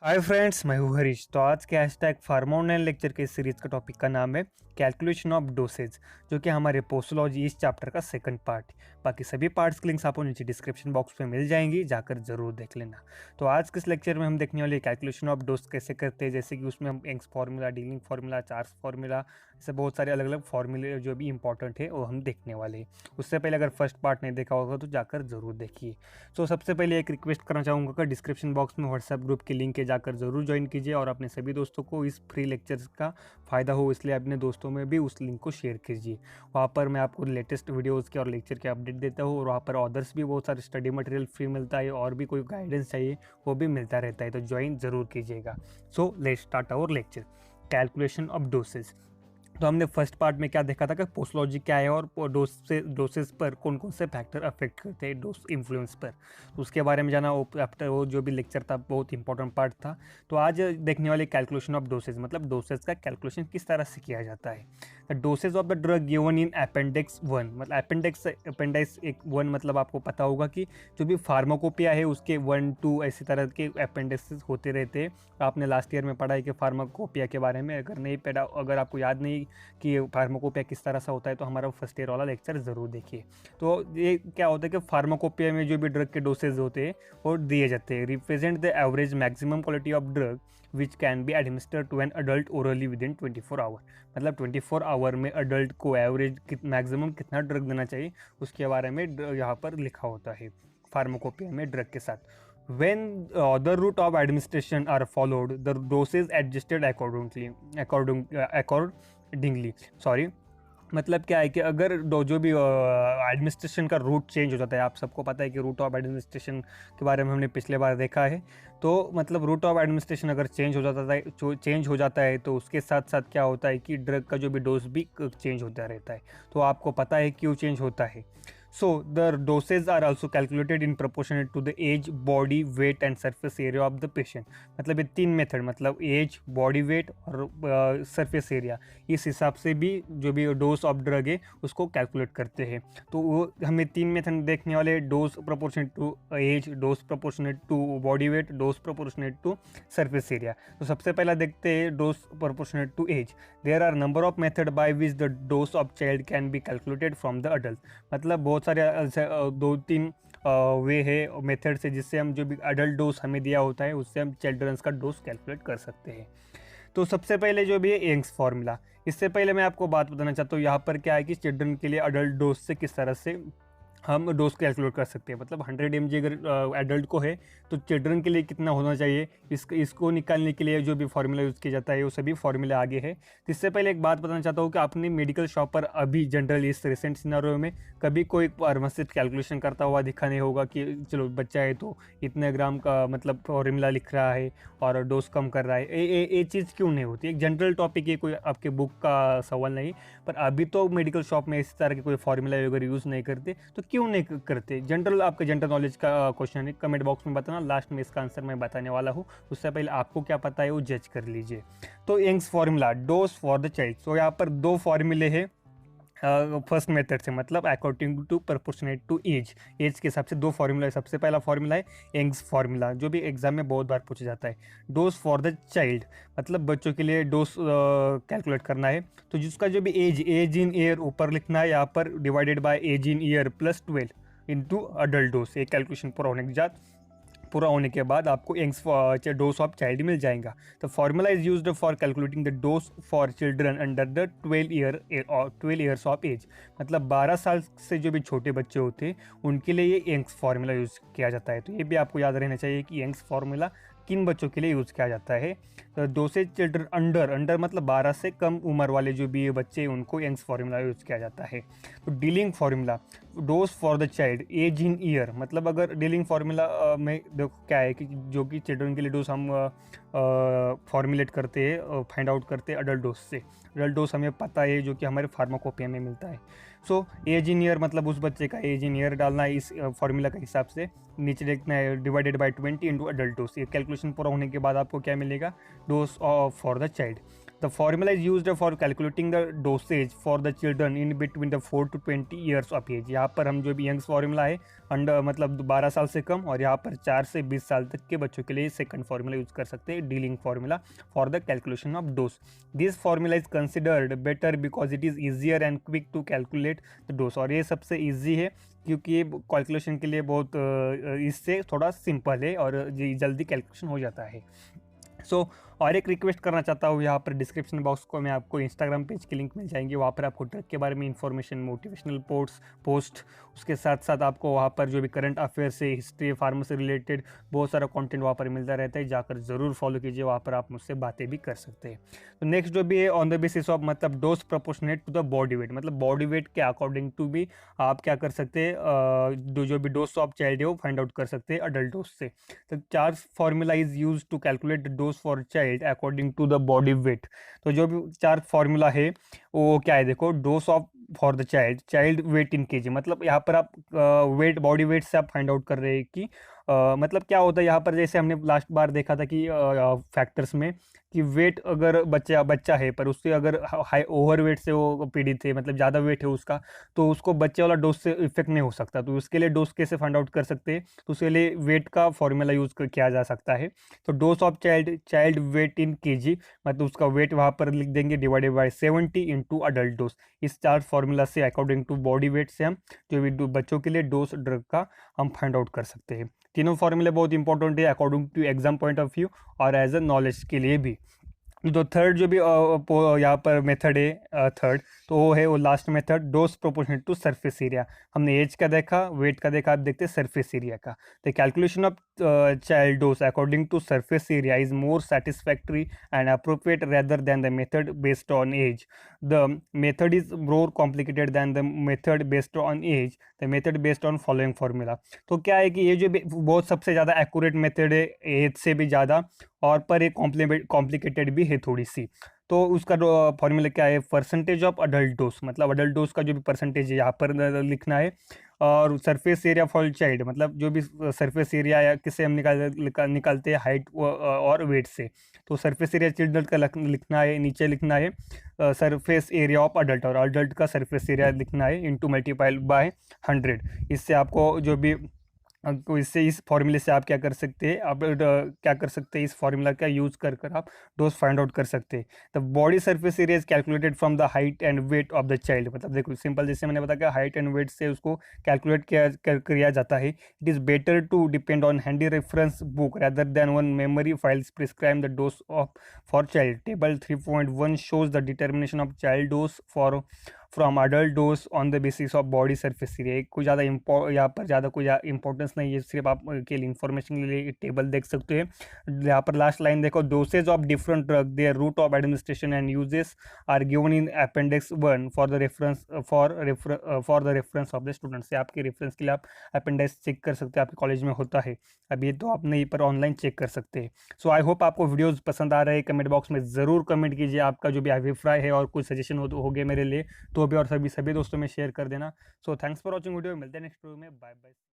Hi friends, मैं हूँ हरीश। तो आज के हैशटैग फार्मा ऑनलाइन लेक्चर के सीरीज का टॉपिक का नाम है कैलकुलेशन ऑफ डोसेज, जो कि हमारे पोस्टोलॉजी इस चैप्टर का सेकंड पार्ट। बाकी सभी पार्ट्स के लिंक्स आपको नीचे डिस्क्रिप्शन बॉक्स में मिल जाएंगी, जाकर जरूर देख लेना। तो आज के इस लेक्चर में हम देखने वाले कैलकुलेशन ऑफ डोज कैसे करते हैं, जैसे कि उसमें हम Young's formula, Dilling formula, Charles formula, ऐसे बहुत सारे अलग अलग फार्मूले जो भी इंपॉर्टेंट है वो हम देखने वाले हैं। उससे पहले अगर फर्स्ट पार्ट नहीं देखा होगा तो जाकर जरूर देखिए। तो सबसे पहले एक रिक्वेस्ट करना चाहूँगा कि डिस्क्रिप्शन बॉक्स में व्हाट्सएप ग्रुप की लिंक है, जाकर ज़रूर ज्वाइन कीजिए और अपने सभी दोस्तों को इस फ्री लेक्चर्स का फ़ायदा हो, इसलिए अपने दोस्तों में भी उस लिंक को शेयर कीजिए। वहाँ पर मैं आपको लेटेस्ट वीडियोज़ के और लेक्चर के अपडेट देता हूँ, और वहाँ पर ऑदर्स भी बहुत सारे स्टडी मटेरियल फ्री मिलता है, और भी कोई गाइडेंस चाहिए वो भी मिलता रहता है, तो ज्वाइन ज़रूर कीजिएगा। So let's start our lecture, calculation of dosage. तो हमने फर्स्ट पार्ट में क्या देखा था कि पोस्टोलॉजी क्या है और डोसेस पर कौन कौन से फैक्टर अफेक्ट करते हैं डोज इन्फ्लुएंस पर, तो उसके बारे में जाना। वो आफ्टर वो जो भी लेक्चर था बहुत इंपॉर्टेंट पार्ट था। तो आज देखने वाले कैलकुलेशन ऑफ डोसेज, मतलब डोसेज का कैलकुलेशन किस तरह से किया जाता है। The dosage of the drug given in appendix 1, मतलब अपेंडिक्स एक 1 मतलब आपको पता होगा कि जो भी फार्माकोपिया है उसके 1, 2 ऐसी तरह के अपेंडिक्स होते रहते हैं। आपने लास्ट ईयर में पढ़ा है कि फार्माकोपिया के बारे में, अगर नहीं पढ़ा, अगर आपको याद नहीं कि फार्माकोपिया किस तरह से होता है, तो हमारा फर्स्ट ईयर वाला लेक्चर ज़रूर देखिए। तो ये क्या होता है कि फार्माकोपिया में जो भी ड्रग के डोसेज होते हैं वो दिए जाते हैं, represent the average maximum quality of drug which can be administer to an adult orally with in 24 hour. मतलब 24 आवर में अडल्ट को एवरेज मैक्सिमम कितना ड्रग देना चाहिए उसके बारे में यहाँ पर लिखा होता है फार्माकोपिया में ड्रग के साथ। When the route of administration are followed, the doses adjusted accordingly. Sorry, मतलब क्या है कि अगर जो भी एडमिनिस्ट्रेशन का रूट चेंज हो जाता है, आप सबको पता है कि रूट ऑफ एडमिनिस्ट्रेशन के बारे में हमने पिछले बार देखा है। तो मतलब रूट ऑफ एडमिनिस्ट्रेशन अगर चेंज हो जाता है तो उसके साथ साथ क्या होता है कि ड्रग का जो भी डोज भी चेंज होता रहता है। तो आपको पता है क्यों चेंज होता है। So the doses are also calculated in proportionate to the age, body weight and surface area of the patient। मतलब ये तीन मेथड, मतलब एज, बॉडी वेट और सरफेस एरिया, इस हिसाब से भी जो भी डोज ऑफ ड्रग है उसको कैलकुलेट करते हैं। तो वो हमें तीन मेथड देखने वाले, dose proportionate to age, dose proportionate to body weight, dose proportionate to surface area. तो सबसे पहला देखते हैं dose proportionate to age. There are number of method by which the dose of child can be calculated from the adult. मतलब बहुत सारे 2-3 वे है, method से, जिससे हम जो भी अडल्ट डोज हमें दिया होता है उससे हम चिल्ड्रंस का डोज कैलकुलेट कर सकते हैं। तो सबसे पहले जो भी है यंग्स फार्मूला। इससे पहले मैं आपको बात बताना चाहता हूँ यहाँ पर क्या है कि चिल्ड्रन के लिए अडल्ट डोज से किस तरह से हम डोज कैलकुलेट कर सकते हैं। मतलब 100 mg अगर एडल्ट को है तो चिल्ड्रन के लिए कितना होना चाहिए, इसको निकालने के लिए जो भी फार्मूला यूज़ किया जाता है वो सभी फार्मूले आगे है। तो इससे पहले एक बात बताना चाहता हूँ कि आपने मेडिकल शॉप पर अभी जनरल इस रिसेंट सिनारियो में कभी कोई फार्मासिस्ट कैलकुलेशन करता हुआ दिखा नहीं होगा कि चलो बच्चा है तो इतने ग्राम का मतलब फार्मूला लिख रहा है और डोज कम कर रहा है। ये चीज़ क्यों नहीं होती। एक जनरल टॉपिक है, कोई आपके बुक का सवाल नहीं, पर अभी तो मेडिकल शॉप में इस तरह के कोई फार्मूला वगैरह यूज़ नहीं करते, तो क्यों नहीं करते। जनरल आपका जनरल नॉलेज का क्वेश्चन है, कमेंट बॉक्स में बताना, लास्ट में इसका आंसर मैं बताने वाला हूँ। उससे पहले आपको क्या पता है वो जज कर लीजिए। तो Young's formula, dose for the child. तो यहाँ पर दो फार्मूले हैं फर्स्ट मेथड से, मतलब according to proportionate to age के हिसाब से दो फार्मूला है। सबसे पहला फार्मूला है यंग्स फार्मूला, जो भी एग्जाम में बहुत बार पूछा जाता है। डोज फॉर द चाइल्ड, मतलब बच्चों के लिए डोज कैलकुलेट करना है, तो जिसका जो भी एज इन ईयर ऊपर लिखना है, यहाँ पर divided by age in year plus 12 into adult dose. ये कैलकुलेशन पूरा होने के बाद आपको यंग्स डोज ऑफ चाइल्ड मिल जाएगा। तो formula is used for calculating the dose for children under the 12 years of age. मतलब 12 साल से जो भी छोटे बच्चे होते हैं उनके लिए ये यंग्स फार्मूला यूज़ किया जाता है। तो ये भी आपको याद रहना चाहिए कि यंग्स फार्मूला किन बच्चों के लिए यूज़ किया जाता है। तो डोसेज चिल्ड्रन अंडर मतलब 12 से कम उम्र वाले जो भी बच्चे उनको यंग्स फार्मूला यूज़ किया जाता है। तो Dilling formula, dose for the child age in year, मतलब अगर डीलिंग फार्मूला में देखो क्या है कि जो कि चिल्ड्रन के लिए डोज हम फॉर्मुलेट करते हैं, फाइंड आउट करते हैं अडल्ट डोज से। अडल्ट डोज हमें पता है जो कि हमारे फार्माकोपिया में मिलता है। सो एज इन ईयर मतलब उस बच्चे का एज इन ईयर डालना है इस फार्मूला के हिसाब से, नीचे लिखना है divided by 20 into adult dose. ये कैलकुलेशन पूरा होने के बाद आपको क्या मिलेगा, dose for the child. The formula is used for calculating the dosage for the children in between the 4 to 20 years of age. यहाँ पर हम जो भी यंग्स फार्मूला है अंडर मतलब 12 साल से कम और यहाँ पर 4 से 20 साल तक के बच्चों के लिए सेकंड फार्मूला यूज कर सकते हैं, Dilling formula for the calculation of dose. This formula is considered better because it is easier and quick to calculate the dose. और ये सबसे ईजी है क्योंकि ये कैलकुलेशन के लिए बहुत इससे थोड़ा सिंपल है और जल्दी कैलकुलेशन हो जाता है. और एक रिक्वेस्ट करना चाहता हूँ, यहाँ पर डिस्क्रिप्शन बॉक्स को मैं आपको इंस्टाग्राम पेज की लिंक मिल जाएंगे, वहाँ पर आपको ड्रग के बारे में इंफॉर्मेशन, मोटिवेशनल पोस्ट उसके साथ साथ आपको वहाँ पर जो भी करंट अफेयर से हिस्ट्री फार्मेसी रिलेटेड बहुत सारा कंटेंट वहाँ पर मिलता रहता है, जाकर ज़रूर फॉलो कीजिए, वहाँ पर आप मुझसे बातें भी कर सकते हैं. तो नेक्स्ट जो भी है ऑन द बेसिस ऑफ मतलब dose proportionate to the body weight, मतलब बॉडी वेट के अकॉर्डिंग टू भी आप क्या कर सकते हैं, जो भी डोज ऑफ चाइल्ड है वो फाइंड आउट कर सकते हैं अडल्ट डोज से. तो चार formula is use to calculate dose for child according to the body weight. तो जो भी चार फार्मूला है वो क्या है, देखो, dose of for the child weight in KG, मतलब यहाँ पर आप वेट बॉडी वेट से आप फाइंड आउट कर रहे हैं कि मतलब क्या होता है यहाँ पर, जैसे हमने लास्ट बार देखा था कि फैक्टर्स में कि वेट अगर बच्चा है पर उससे अगर हाई ओवर वेट से वो पीड़ित है, मतलब ज़्यादा वेट है उसका, तो उसको बच्चे वाला डोज से इफेक्ट नहीं हो सकता. तो उसके लिए डोज कैसे फाइंड आउट कर सकते हैं, तो उसके लिए वेट का फॉर्मूला यूज किया जा सकता है. तो dose of child weight in KG, मतलब उसका वेट वहाँ पर लिख देंगे divided by 70 into adult dose. इस चार फॉर्मूला से अकॉर्डिंग टू बॉडी वेट से हम जो भी बच्चों के लिए डोज ड्रग का हम फाइंड आउट कर सकते हैं. तीनों फॉर्मूले बहुत इंपॉर्टेंट है according to exam point of view और एज अ नॉलेज के लिए भी. जो थर्ड जो भी यहाँ पर मेथड है थर्ड, तो वो है वो last method, dose proportionate to surface area. हमने एज का देखा, वेट का देखा, आप देखते हैं सरफेस एरिया का. The calculation of child dose according to surface area is more satisfactory and appropriate rather than the method based on age. The method is more complicated than the method based on age. The method based on following formula. तो क्या है कि ये जो बहुत सबसे ज़्यादा accurate method है एज से भी ज़्यादा, और पर एक कॉम्प्लिकेटेड भी है थोड़ी सी. तो उसका फॉर्मूला क्या है, परसेंटेज ऑफ अडल्ट डोज, मतलब अडल्ट डोज का जो भी परसेंटेज है यहाँ पर लिखना है. और सरफेस एरिया फॉर चाइल्ड, मतलब जो भी सरफेस एरिया या किसे हम निकालते हैं हाइट और वेट से. तो सरफेस एरिया चिल्ड्रन का लिखना है, नीचे लिखना है सरफेस एरिया ऑफ अडल्ट, और अडल्ट का सरफेस एरिया लिखना है इंटू मल्टीपाइड बाय 100. इससे आपको जो भी तो इससे इस फॉर्मूले से आप क्या कर सकते हैं, आप क्या कर सकते हैं, इस फॉर्मूला का यूज कर कर आप डोज फाइंड आउट कर सकते हैं. The body surface area is calculated from the height and weight of the child, मतलब देखो सिंपल, जैसे मैंने बताया हाइट एंड वेट से उसको कैलकुलेट किया जाता है. It is better to depend on handy reference book rather than one memory files prescribe the dose of for child. Table 3.1 shows the determination of child dose for from adult dose on the basis of body surface area. कोई ज़्यादा यहाँ पर ज़्यादा कोई importance नहीं है, सिर्फ आप के लिए इन्फॉर्मेशन के लिए टेबल देख सकते हैं. यहाँ पर लास्ट लाइन देखो, dosage of different drug, their route of administration and uses are given in appendix 1 for the reference the reference of the student. से आपके रेफरेंस के लिए आप अपेंडिक्स चेक कर सकते हैं, आपके कॉलेज में होता है. अब ये तो आप नहीं पर ऑनलाइन चेक कर सकते हैं. सो आई होप आपको वीडियोज़ पसंद आ रहे हैं. कमेंट बॉक्स में ज़रूर कमेंट कीजिए आपका जो भी अभिप्राय है, और कुछ सजेशन हो गए मेरे लिए तो भी, और सभी दोस्तों में शेयर कर देना. So thanks for watching video, मिलते हैं नेक्स्ट वीडियो में. Bye bye.